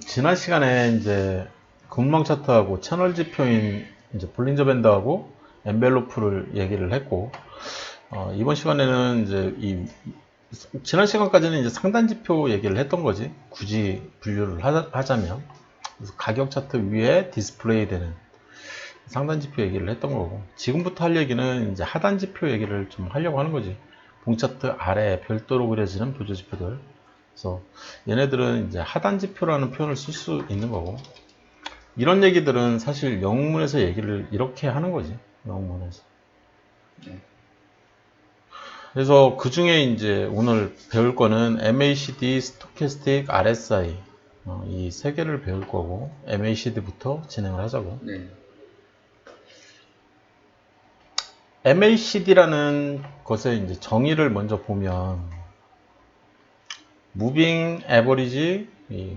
지난 시간에 이제 근무망 차트하고 채널 지표인 이제 볼린저 밴드하고 엔벨로프를 얘기를 했고, 이번 시간에는 이제 지난 시간까지는 이제 상단 지표 얘기를 했던 거지. 굳이 분류를 하자면. 그래서 가격 차트 위에 디스플레이 되는 상단 지표 얘기를 했던 거고, 지금부터 할 얘기는 이제 하단 지표 얘기를 좀 하려고 하는 거지. 봉 차트 아래에 별도로 그려지는 보조 지표들. 그래서 얘네들은 이제 하단 지표라는 표현을 쓸 수 있는 거고, 이런 얘기들은 사실 영문에서 얘기를 이렇게 하는 거지. 영문에서. 그래서 그 중에 이제 오늘 배울 거는 MACD, 스토캐스틱, RSI 이 세 개를 배울 거고, MACD부터 진행을 하자고. 네. MACD라는 것의 이제 정의를 먼저 보면, 무빙 에버리지,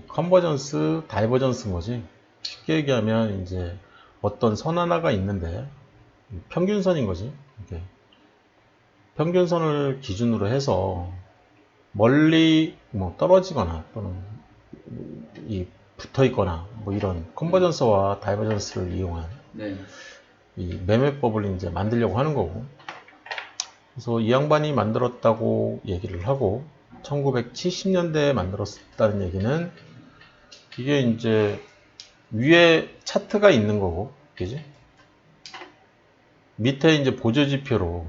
컨버전스, 다이버전스인 거지. 쉽게 얘기하면 이제 어떤 선 하나가 있는데 평균선인 거지. 이렇게 평균선을 기준으로 해서 멀리 뭐 떨어지거나 또는 붙어 있거나 뭐 이런 컨버전스와 다이버전스를 이용한 네. 이 매매법을 이제 만들려고 하는 거고. 그래서 이 양반이 만들었다고 얘기를 하고, 1970년대에 만들었다는 얘기는 이게 이제 위에 차트가 있는 거고, 그지? 밑에 이제 보조지표로,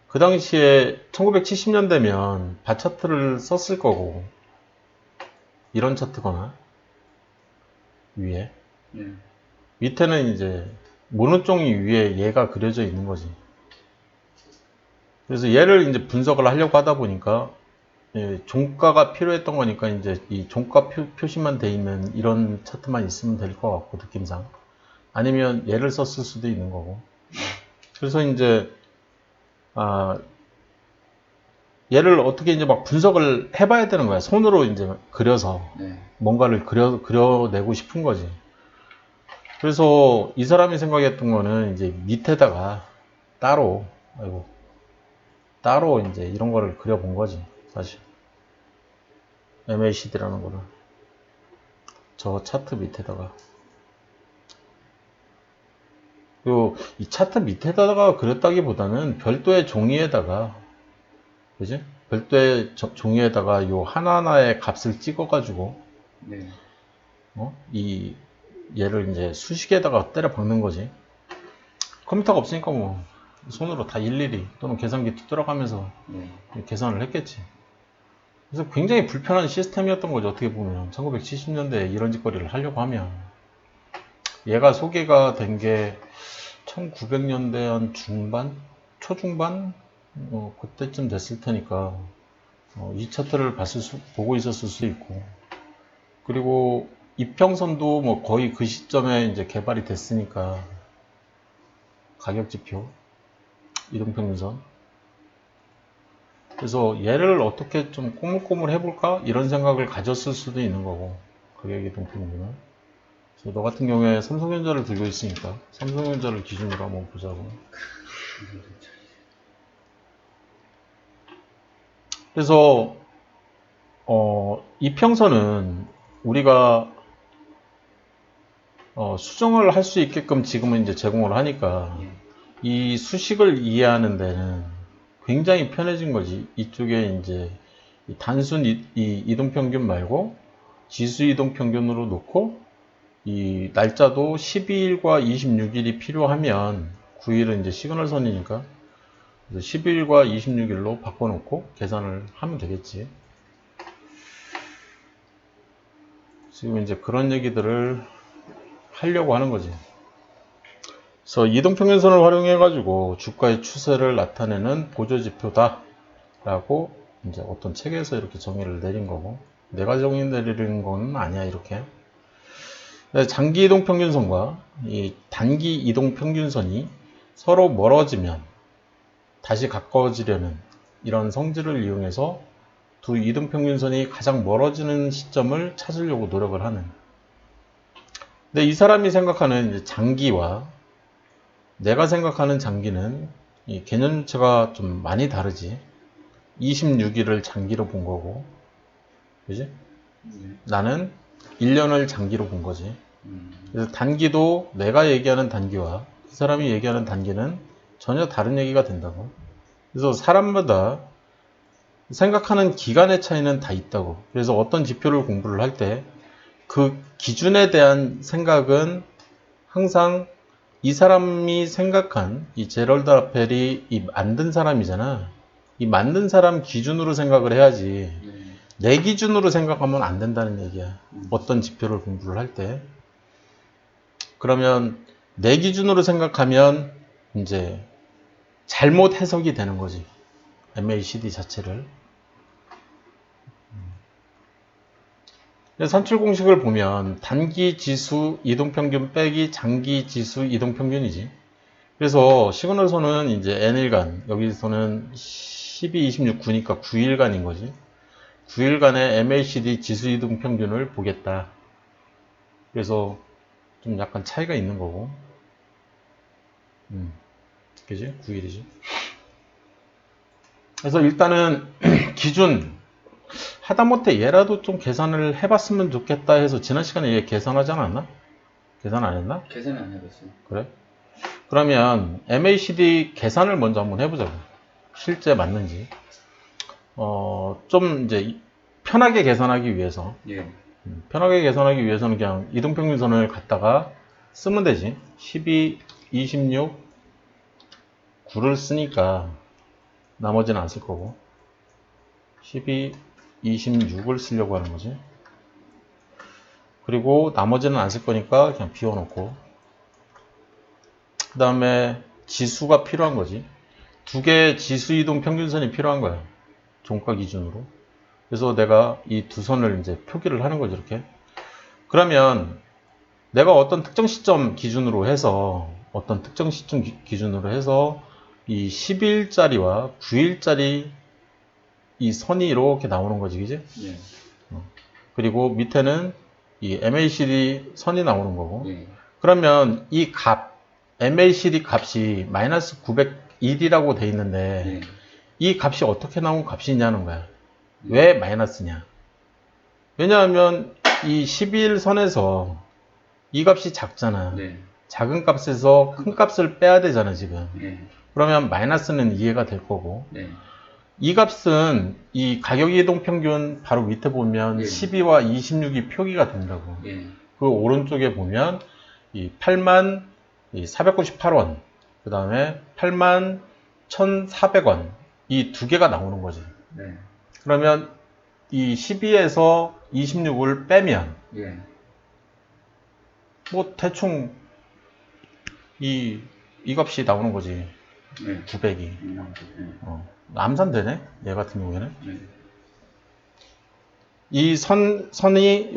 그 당시에 1970년대면 바차트를 썼을 거고, 이런 차트거나, 위에. 밑에는 이제 모노종이 위에 얘가 그려져 있는 거지. 그래서 얘를 이제 분석을 하려고 하다 보니까, 종가가 필요했던 거니까 이제 이 종가 표시만 돼 있는 이런 차트만 있으면 될 것 같고, 느낌상. 아니면 얘를 썼을 수도 있는 거고. 그래서 이제 얘를 어떻게 이제 막 분석을 해봐야 되는 거야. 손으로 이제 그려서 뭔가를 그려내고 싶은 거지. 그래서 이 사람이 생각했던 거는 이제 밑에다가 따로 이제 이런 거를 그려본 거지, 사실. MACD라는 거를 저 차트 밑에다가. 이 차트 밑에다가 그렸다기보다는 별도의 종이에다가, 그지? 별도의 종이에다가 요 하나하나의 값을 찍어가지고, 얘를 이제 수식에다가 때려 박는 거지. 컴퓨터가 없으니까 뭐, 손으로 다 일일이 또는 계산기 들어가면서 계산을 했겠지. 그래서 굉장히 불편한 시스템이었던 거죠, 어떻게 보면. 1970년대에 이런 짓거리를 하려고 하면. 얘가 소개가 된 게 1900년대 한 중반? 초중반? 그때쯤 됐을 테니까 이 차트를 보고 있었을 수 있고, 그리고 이평선도 뭐 거의 그 시점에 이제 개발이 됐으니까 가격지표, 이동평균선. 그래서 얘를 어떻게 좀 꼬물꼬물 해볼까? 이런 생각을 가졌을 수도 있는 거고, 가격 이동평균은. 너 같은 경우에 삼성전자를 들고 있으니까 삼성전자를 기준으로 한번 보자고. 그래서 이평선은 우리가 수정을 할 수 있게끔 지금은 이제 제공을 하니까 이 수식을 이해하는 데는 굉장히 편해진 거지. 이쪽에 이제 단순 이동평균 말고 지수 이동평균으로 놓고, 이 날짜도 12일과 26일이 필요하면 9일은 이제 시그널선이니까 12일과 26일로 바꿔놓고 계산을 하면 되겠지. 지금 이제 그런 얘기들을 하려고 하는 거지. 그래서 이동평균선을 활용해 가지고 주가의 추세를 나타내는 보조지표다 라고 이제 어떤 책에서 이렇게 정의를 내린 거고, 내가 정의 내리는 건 아니야, 이렇게. 장기 이동평균선과 이 단기 이동평균선이 서로 멀어지면 다시 가까워지려는 이런 성질을 이용해서 두 이동평균선이 가장 멀어지는 시점을 찾으려고 노력을 하는. 근데 이 사람이 생각하는 이제 장기와 내가 생각하는 장기는 이 개념체가 좀 많이 다르지. 26일을 장기로 본 거고, 그지? 나는 1년을 장기로 본 거지. 그래서 단기도 내가 얘기하는 단기와 그 사람이 얘기하는 단기는 전혀 다른 얘기가 된다고. 그래서 사람마다 생각하는 기간의 차이는 다 있다고. 그래서 어떤 지표를 공부를 할 때 그 기준에 대한 생각은 항상 이 사람이 생각한 이 제럴드 아펠이 이 만든 사람이잖아. 이 만든 사람 기준으로 생각을 해야지 내 기준으로 생각하면 안 된다는 얘기야. 어떤 지표를 공부를 할 때. 그러면 내 기준으로 생각하면 이제 잘못 해석이 되는 거지. MACD 자체를. 산출 공식을 보면 단기 지수 이동평균 빼기 장기 지수 이동평균이지. 그래서 시그널선은 이제 N일간, 여기서는 12, 26, 9니까 9일간인 거지. 9일간의 MACD 지수 이동평균을 보겠다. 그래서 좀 약간 차이가 있는 거고. 그지? 9일이지. 그래서 일단은 기준, 하다못해 얘라도 좀 계산을 해봤으면 좋겠다 해서 지난 시간에 얘 계산하지 않았나? 계산 안 했나? 계산 안 해봤어요. 그래? 그러면 MACD 계산을 먼저 한번 해보자고. 실제 맞는지. 좀 이제 편하게 계산하기 위해서. 예. 편하게 계산하기 위해서는 그냥 이동평균선을 갖다가 쓰면 되지. 12, 26, 9를 쓰니까 나머지는 안 쓸 거고. 12, 26을 쓰려고 하는 거지. 그리고 나머지는 안 쓸 거니까 그냥 비워놓고. 그 다음에 지수가 필요한 거지. 두 개의 지수 이동 평균선이 필요한 거야. 종가 기준으로. 그래서 내가 이 두 선을 이제 표기를 하는 거죠, 이렇게. 그러면 내가 어떤 특정 시점 기준으로 해서 이 10일짜리와 9일짜리 이 선이 이렇게 나오는 거지, 그지? 예. 그리고 밑에는 이 MACD 선이 나오는 거고. 예. 그러면 이 값, MACD 값이 마이너스 901이라고 돼 있는데, 예. 이 값이 어떻게 나온 값이냐는 거야. 왜 마이너스냐? 왜냐하면 이 12일 선에서 이 값이 작잖아. 네. 작은 값에서 큰 값을 빼야 되잖아, 지금. 예. 그러면 마이너스는 이해가 될 거고. 네. 이 값은 이 가격 이동 평균 바로 밑에 보면 예. 12와 26이 표기가 된다고. 예. 그 오른쪽에 보면 이 8만 498원, 그 다음에 8만 1,400원 이 두 개가 나오는 거지. 네. 그러면 이 12에서 26을 빼면 예. 뭐 대충 이 값이 나오는 거지. 네. 900이. 예. 암산되네? 얘 같은 경우에는. 네. 이 선이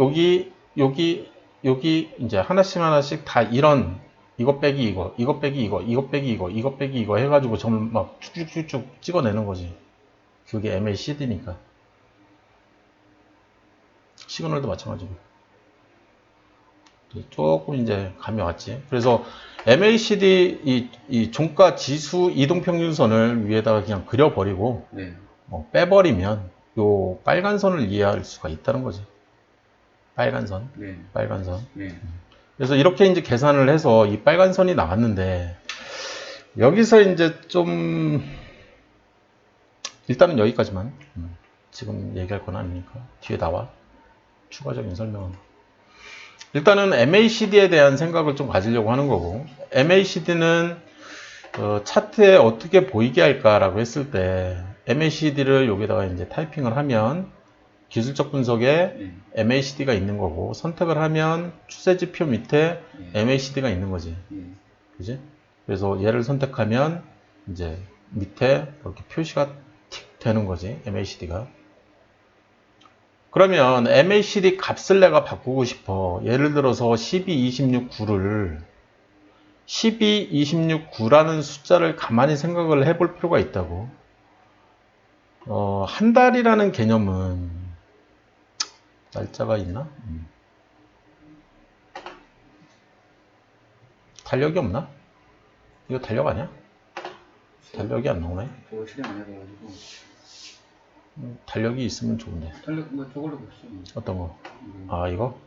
여기 이제 하나씩 다 이런 이것 빼기 이거, 이것 빼기 이거, 이것 빼기 이거, 이것 빼기 이거 해가지고 점을 막 쭉쭉쭉쭉 찍어내는 거지. 그게 MACD니까. 시그널도 마찬가지고. 조금 이제 감이 왔지. 그래서 MACD 이 종가 지수 이동평균선을 위에다가 그냥 그려버리고 네. 빼버리면 요 빨간 선을 이해할 수가 있다는 거지. 빨간 선. 네. 빨간 선. 네. 그래서 이렇게 이제 계산을 해서 이 빨간 선이 나왔는데 여기서 이제 좀 일단은 여기까지만. 지금 얘기할 건 아니니까 뒤에 나와. 추가적인 설명은. 일단은 MACD에 대한 생각을 좀 가지려고 하는 거고, MACD는 차트에 어떻게 보이게 할까라고 했을 때 MACD를 여기다가 이제 타이핑을 하면 기술적 분석에 MACD가 있는 거고, 선택을 하면 추세지표 밑에 MACD가 있는 거지. 그지? 그래서 얘를 선택하면 이제 밑에 이렇게 표시가 틱 되는 거지, MACD가. 그러면 MACD 값을 내가 바꾸고 싶어. 예를 들어서 12, 26, 9를 12, 26, 9라는 숫자를 가만히 생각을 해볼 필요가 있다고. 한 달이라는 개념은 날짜가 있나? 달력이 없나? 이거 달력 아니야? 달력이 안 나오네. 그거 실행 안 해봐가지고. 달력이 있으면 좋은데. 달력 뭐 저걸로 봅시다. 어떤 거? 아, 이거?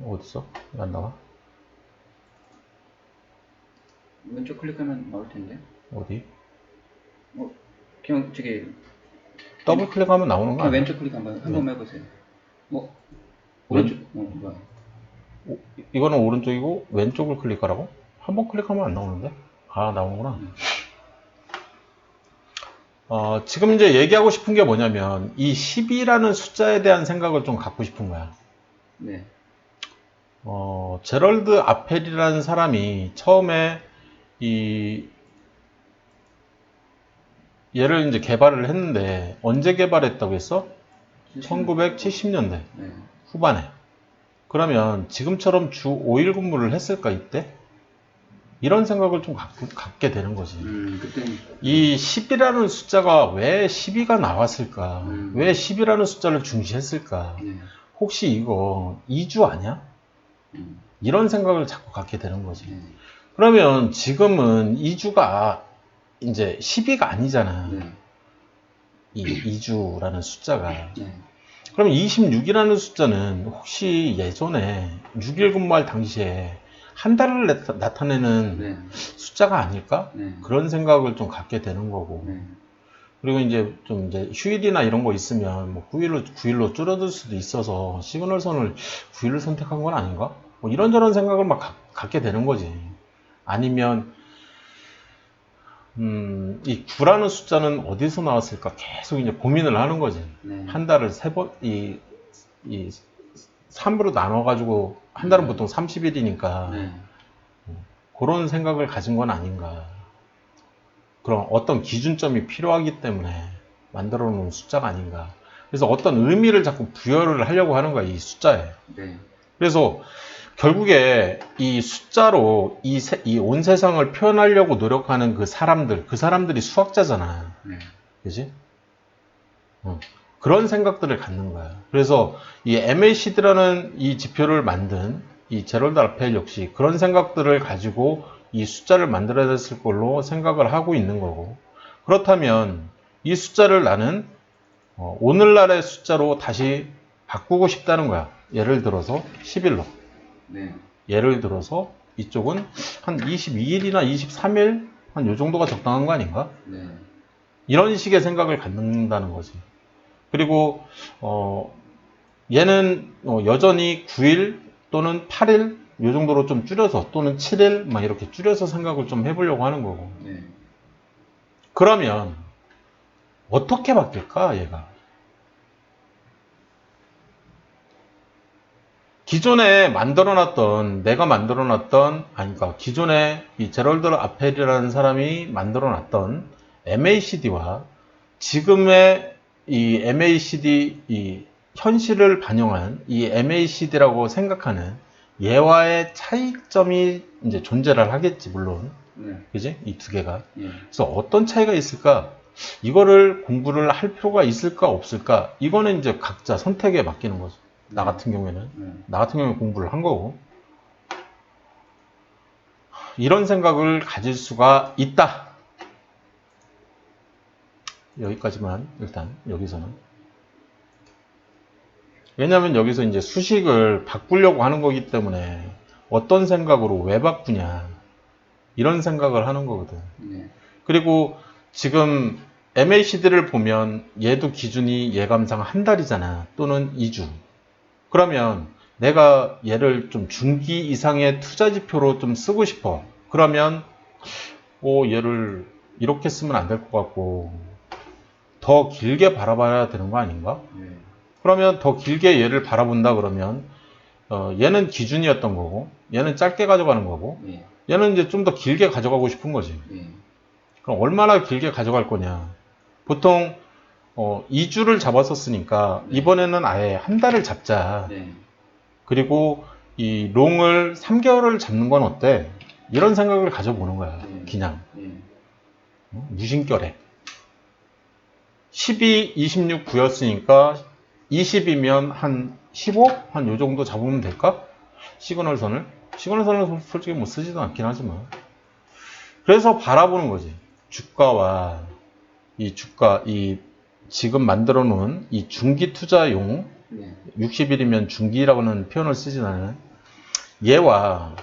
어딨어? 왜 안 나와? 왼쪽 클릭하면 나올 텐데. 어디? 그냥 저기 더블 클릭하면 나오는 거 그냥 아니야? 왼쪽 클릭 한번 해보세요. 왼- 오른쪽 뭐야? 이거는 오른쪽이고 왼쪽을 클릭하라고? 한 번 클릭하면 안 나오는데? 아, 나오는구나. 지금 이제 얘기하고 싶은 게 뭐냐면 이 10이라는 숫자에 대한 생각을 좀 갖고 싶은 거야. 네. 제럴드 아펠이라는 사람이 처음에 이 얘를 이제 개발을 했는데 언제 개발했다고 했어? 1970년대 네. 후반에. 그러면 지금처럼 주 5일 근무를 했을까 이때? 이런 생각을 좀 갖게 되는 거지. 그때 이 10이라는 숫자가 왜 12가 나왔을까? 왜 10이라는 숫자를 중시했을까? 네. 혹시 이거 2주 아니야? 이런 생각을 자꾸 갖게 되는 거지. 네. 그러면 지금은 2주가 이제 12가 아니잖아. 네. 이 2주라는 숫자가. 네. 그러면 26이라는 숫자는 혹시 예전에 6일 근무할 당시에 한 달을 나타내는 네. 숫자가 아닐까? 네. 그런 생각을 좀 갖게 되는 거고. 네. 그리고 이제 좀 이제 휴일이나 이런 거 있으면 뭐 9일로 줄어들 수도 있어서 시그널선을 9일을 선택한 건 아닌가? 뭐 이런저런 생각을 막 갖게 되는 거지. 아니면 이 9라는 숫자는 어디서 나왔을까? 계속 이제 고민을 하는 거지. 네. 한 달을 이 3으로 나눠가지고 한 달은 보통 30일이니까 네. 그런 생각을 가진 건 아닌가. 그런 어떤 기준점이 필요하기 때문에 만들어 놓은 숫자가 아닌가. 그래서 어떤 의미를 자꾸 부여를 하려고 하는 거야, 이 숫자에. 네. 그래서 결국에 이 숫자로 이 온 세상을 표현하려고 노력하는 그 사람들이 수학자잖아. 네. 그지? 그런 생각들을 갖는 거야. 그래서 이 MACD라는 이 지표를 만든 이 제럴드 아펠 역시 그런 생각들을 가지고 이 숫자를 만들어야 됐을 걸로 생각을 하고 있는 거고. 그렇다면 이 숫자를 나는 오늘날의 숫자로 다시 바꾸고 싶다는 거야. 예를 들어서 10일로. 네. 예를 들어서 이쪽은 한 22일이나 23일 한 요 정도가 적당한 거 아닌가? 네. 이런 식의 생각을 갖는다는 거지. 그리고 얘는 여전히 9일 또는 8일 요 정도로 좀 줄여서 또는 7일 막 이렇게 줄여서 생각을 좀 해보려고 하는 거고. 네. 그러면 어떻게 바뀔까 얘가? 기존에 내가 만들어놨던, 그러니까 기존에 이 제럴드 아펠이라는 사람이 만들어놨던 MACD와 지금의 이 MACD, 이 현실을 반영한 이 MACD라고 생각하는 얘와의 차이점이 이제 존재를 하겠지, 물론. 네. 그지? 이 두 개가. 예. 그래서 어떤 차이가 있을까? 이거를 공부를 할 필요가 있을까, 없을까? 이거는 이제 각자 선택에 맡기는 거죠. 나 같은 경우에는. 나 같은 경우에 공부를 한 거고. 이런 생각을 가질 수가 있다. 여기까지만, 일단, 여기서는. 왜냐면 여기서 이제 수식을 바꾸려고 하는 거기 때문에 어떤 생각으로 왜 바꾸냐. 이런 생각을 하는 거거든. 네. 그리고 지금 MACD를 보면 얘도 기준이 예감상 한 달이잖아. 또는 2주. 그러면 내가 얘를 좀 중기 이상의 투자 지표로 좀 쓰고 싶어. 그러면 얘를 이렇게 쓰면 안 될 것 같고 더 길게 바라봐야 되는 거 아닌가? 네. 그러면 더 길게 얘를 바라본다 그러면 얘는 기준이었던 거고 얘는 짧게 가져가는 거고 네. 얘는 이제 좀 더 길게 가져가고 싶은 거지. 네. 그럼 얼마나 길게 가져갈 거냐? 보통 2주를 잡았었으니까 네. 이번에는 아예 한 달을 잡자. 네. 그리고 이 롱을 3개월을 잡는 건 어때? 이런 생각을 가져보는 거야. 그냥 무심결에 12, 26, 9였으니까 20이면 한 15? 한 요 정도 잡으면 될까? 시그널선을 솔직히 뭐 쓰지도 않긴 하지만 그래서 바라보는 거지. 주가와 이 지금 만들어 놓은 이 중기 투자용 네. 60일이면 중기라고는 표현을 쓰진 않아요. 얘와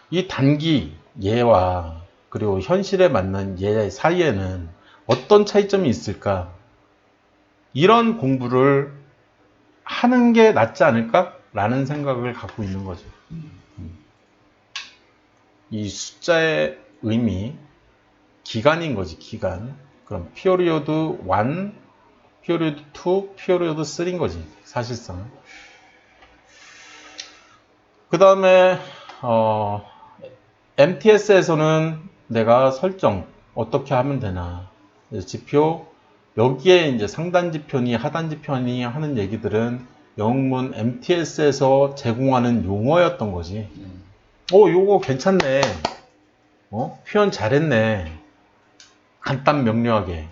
이 단기 얘와 그리고 현실에 맞는 얘 사이에는 어떤 차이점이 있을까? 이런 공부를 하는 게 낫지 않을까라는 생각을 갖고 있는 거죠. 이 숫자의 의미, 기간인 거지, 기간. 그럼 피어리어드 1, 피어리어드 2, 피어리어드 3인 거지, 사실상. 그 다음에 MTS에서는 내가 설정 어떻게 하면 되나. 지표 여기에 이제 상단 지표니 하단 지표니 하는 얘기들은 영문 MTS에서 제공하는 용어였던 거지. 요거 괜찮네. 표현 잘했네. 간단 명료하게.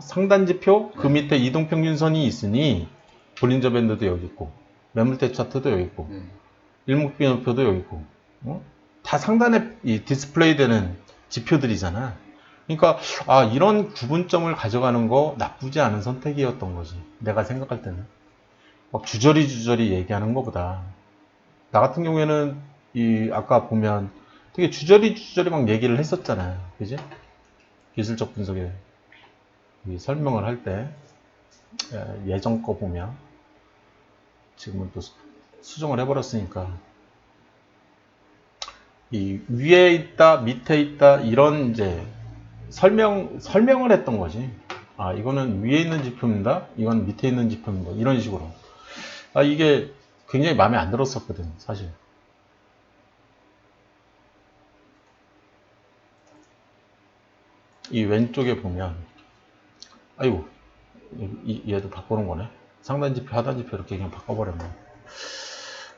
상단 지표 그 밑에 이동평균선이 있으니 볼린저 밴드도 여기 있고 매물대 차트도 여기 있고 일목비율표도 여기 있고 다 상단에 이 디스플레이 되는 지표들이잖아. 그러니까 이런 구분점을 가져가는 거 나쁘지 않은 선택이었던 거지. 내가 생각할 때는 막 주저리 얘기하는 것보다 나 같은 경우에는 아까 보면 되게 주저리 막 얘기를 했었잖아요. 그지? 기술적 분석에 설명을 할 때 예전 거 보면 지금은 또 수정을 해버렸으니까 이 위에 있다 밑에 있다 이런 이제 설명을 했던 거지. 이거는 위에 있는 지표입니다. 이건 밑에 있는 지표입니다. 이런 식으로. 이게 굉장히 마음에 안 들었었거든, 사실. 이 왼쪽에 보면, 아이고, 얘도 바꾸는 거네. 상단 지표, 하단 지표 이렇게 그냥 바꿔버렸네.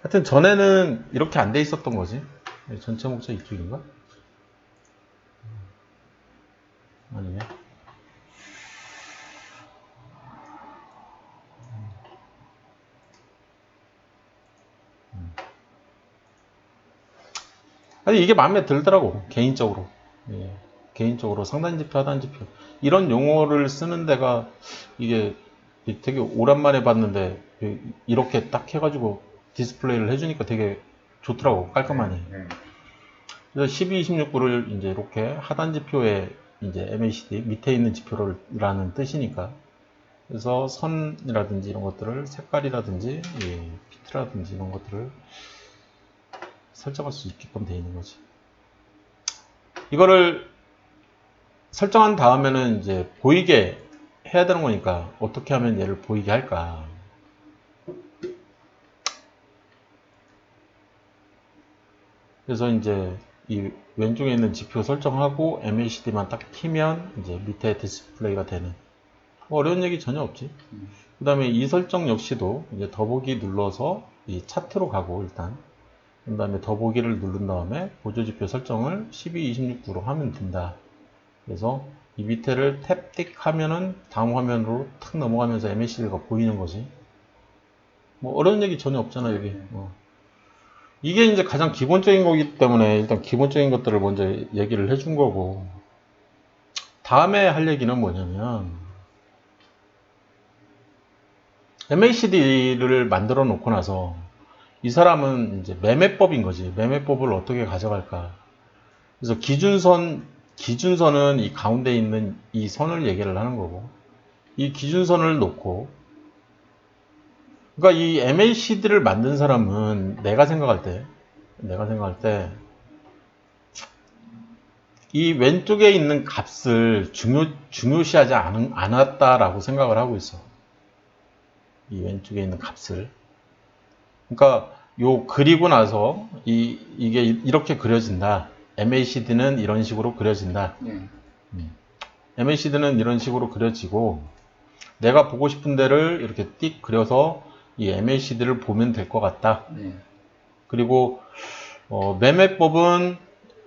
하여튼 전에는 이렇게 안 돼 있었던 거지. 전체 목차 이쪽인가? 아니네. 아니, 이게 마음에 들더라고, 개인적으로. 개인적으로 상단 지표, 하단 지표. 이런 용어를 쓰는 데가 이게 되게 오랜만에 봤는데, 이렇게 딱 해가지고 디스플레이를 해주니까 되게 좋더라고, 깔끔하니. 그래서 12, 26구를 이제 이렇게 하단 지표에 이제 MACD 밑에 있는 지표라는 뜻이니까. 그래서 선이라든지 이런 것들을 색깔이라든지 피트라든지 이런 것들을 설정할 수 있게끔 되어 있는 거지. 이거를 설정한 다음에는 이제 보이게 해야 되는 거니까 어떻게 하면 얘를 보이게 할까? 그래서 이제 이 왼쪽에 있는 지표 설정하고 MACD만 딱 키면 이제 밑에 디스플레이가 되는. 어려운 얘기 전혀 없지. 그 다음에 이 설정 역시도 이제 더보기 눌러서 이 차트로 가고 일단 그 다음에 더보기를 누른 다음에 보조지표 설정을 12, 26구로 하면 된다. 그래서 이 밑에를 탭띡 하면은 다음 화면으로 탁 넘어가면서 MACD가 보이는 거지. 뭐 어려운 얘기 전혀 없잖아 여기. 이게 이제 가장 기본적인 거기 때문에 일단 기본적인 것들을 먼저 얘기를 해준 거고, 다음에 할 얘기는 뭐냐면 MACD를 만들어 놓고 나서 이 사람은 이제 매매법인 거지. 매매법을 어떻게 가져갈까. 그래서 기준선은 이 가운데 있는 이 선을 얘기를 하는 거고, 이 기준선을 놓고, 그러니까 이 MACD를 만든 사람은 내가 생각할 때 이 왼쪽에 있는 값을 중요시하지 않았다라고 생각을 하고 있어. 이 왼쪽에 있는 값을. 그러니까 그리고 나서 이게 이렇게 그려진다. MACD는 이런 식으로 그려진다. MACD는 이런 식으로 그려지고 내가 보고 싶은 데를 이렇게 띡 그려서 이 MACD를 보면 될 것 같다. 그리고 매매법은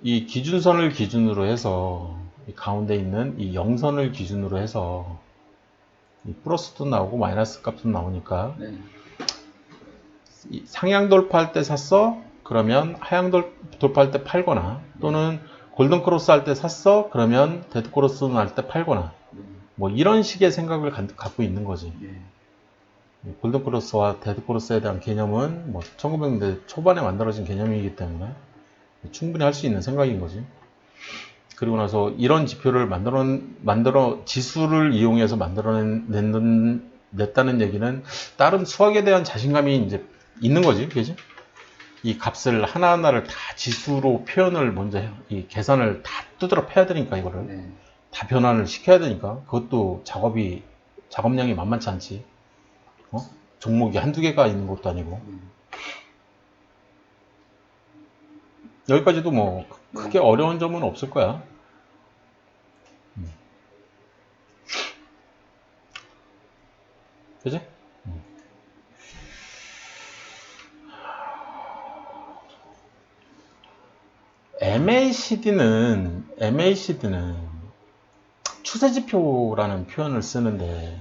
이 기준선을 기준으로 해서 이 가운데 있는 이 영선을 기준으로 해서 이 플러스도 나오고 마이너스 값도 나오니까 상향 돌파할 때 샀어? 그러면 하향 돌파할 때 팔거나 또는 골든 크로스 할 때 샀어? 그러면 데드 크로스 할 때 팔거나 네. 뭐 이런 식의 생각을 갖고 있는 거지. 네. 골든 크로스와 데드 크로스에 대한 개념은 뭐 1900년대 초반에 만들어진 개념이기 때문에 충분히 할 수 있는 생각인 거지. 그리고 나서 이런 지표를 만들어 지수를 이용해서 냈다는 얘기는 다른 수학에 대한 자신감이 이제 있는 거지, 그지? 이 값을 하나하나를 다 지수로 표현을 먼저 이 계산을 다 두드러 패야 되니까 이거를 네. 다 변환을 시켜야 되니까 그것도 작업량이 만만치 않지. 종목이 한두 개가 있는 것도 아니고. 여기까지도 뭐 크게 어려운 점은 없을 거야. 그지? MACD는 추세지표라는 표현을 쓰는데,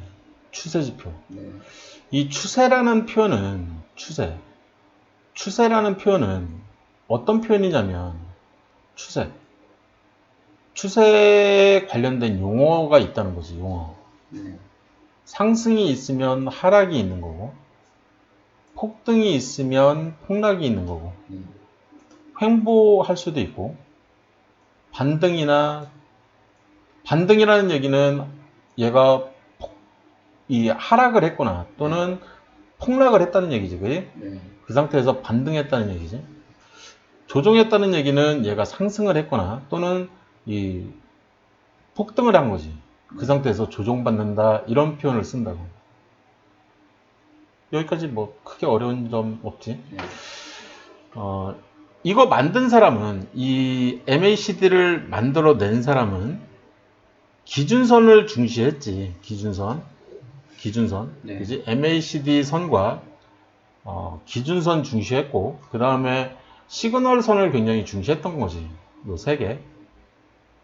추세지표. 네. 이 추세라는 표현은, 추세라는 표현은 어떤 표현이냐면, 추세에 관련된 용어가 있다는 거지, 용어. 네. 상승이 있으면 하락이 있는 거고, 폭등이 있으면 폭락이 있는 거고, 횡보할 수도 있고, 반등이라는 얘기는 얘가 이 하락을 했거나 또는 폭락을 했다는 얘기지, 그지? 네. 그 상태에서 반등했다는 얘기지. 조정했다는 얘기는 얘가 상승을 했거나 또는 이 폭등을 한 거지. 그 상태에서 조정받는다 이런 표현을 쓴다고. 여기까지 뭐 크게 어려운 점 없지. 네. 이거 만든 사람은, 이 MACD를 만들어낸 사람은 기준선을 중시했지. 기준선. 네. 그지? MACD 선과 기준선 중시했고, 그 다음에 시그널 선을 굉장히 중시했던 거지. 요 세 개.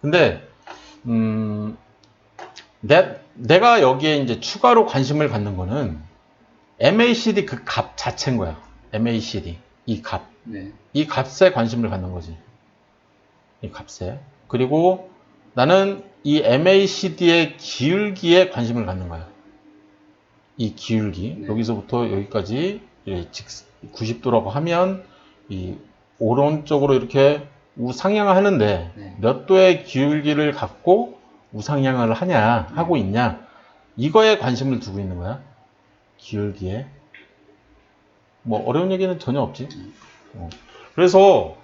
근데 내가 여기에 이제 추가로 관심을 갖는 거는 MACD 그 값 자체인 거야. MACD 이 값. 네. 이 값에 관심을 갖는 거지. 이 값에. 그리고 나는 이 MACD의 기울기에 관심을 갖는 거야. 이 기울기. 네. 여기서부터 여기까지 90도라고 하면 이 오른쪽으로 이렇게 우상향을 하는데 네. 몇 도의 기울기를 갖고 우상향을 하고 있냐. 이거에 관심을 두고 있는 거야. 기울기에. 뭐 어려운 얘기는 전혀 없지. 그래서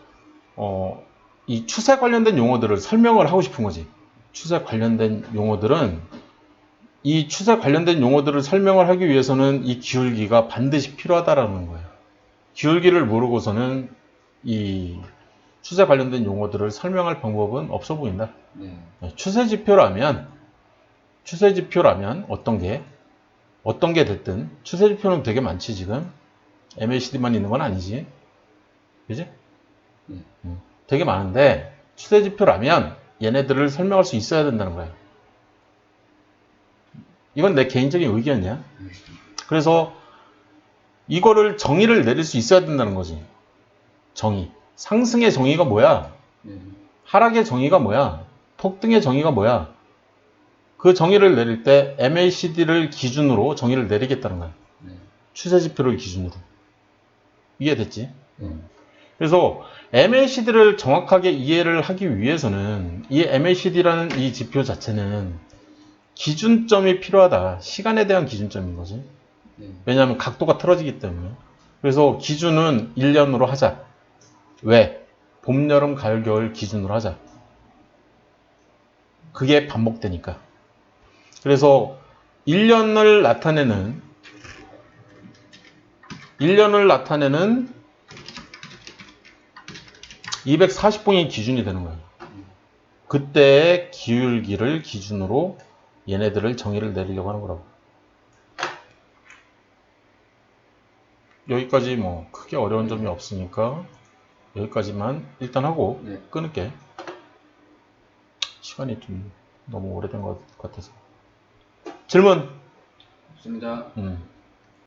이 추세 관련된 용어들을 설명을 하고 싶은 거지. 추세 관련된 용어들은 이 추세 관련된 용어들을 설명을 하기 위해서는 이 기울기가 반드시 필요하다라는 거예요. 기울기를 모르고서는 이 추세 관련된 용어들을 설명할 방법은 없어 보인다. 네. 추세지표라면 어떤 게 됐든 추세지표는 되게 많지 지금. MACD만 있는 건 아니지. 그지? 네. 되게 많은데 추세지표라면 얘네들을 설명할 수 있어야 된다는 거야. 이건 내 개인적인 의견이야. 그래서 이거를 정의를 내릴 수 있어야 된다는 거지. 정의. 상승의 정의가 뭐야? 네. 하락의 정의가 뭐야? 폭등의 정의가 뭐야? 그 정의를 내릴 때 MACD를 기준으로 정의를 내리겠다는 거야. 네. 추세지표를 기준으로. 이해됐지? 그래서 MACD를 정확하게 이해를 하기 위해서는 이 MACD라는 이 지표 자체는 기준점이 필요하다. 시간에 대한 기준점인 거지. 네. 왜냐하면 각도가 틀어지기 때문에. 그래서 기준은 1년으로 하자. 왜? 봄, 여름, 가을, 겨울 기준으로 하자. 그게 반복되니까. 그래서 1년을 나타내는 240봉이 기준이 되는 거예요. 그때의 기울기를 기준으로 얘네들을 정의를 내리려고 하는 거라고. 여기까지 뭐 크게 어려운 점이 없으니까 여기까지만 일단 하고 네. 끊을게. 시간이 좀 너무 오래된 것 같아서. 질문? 좋습니다.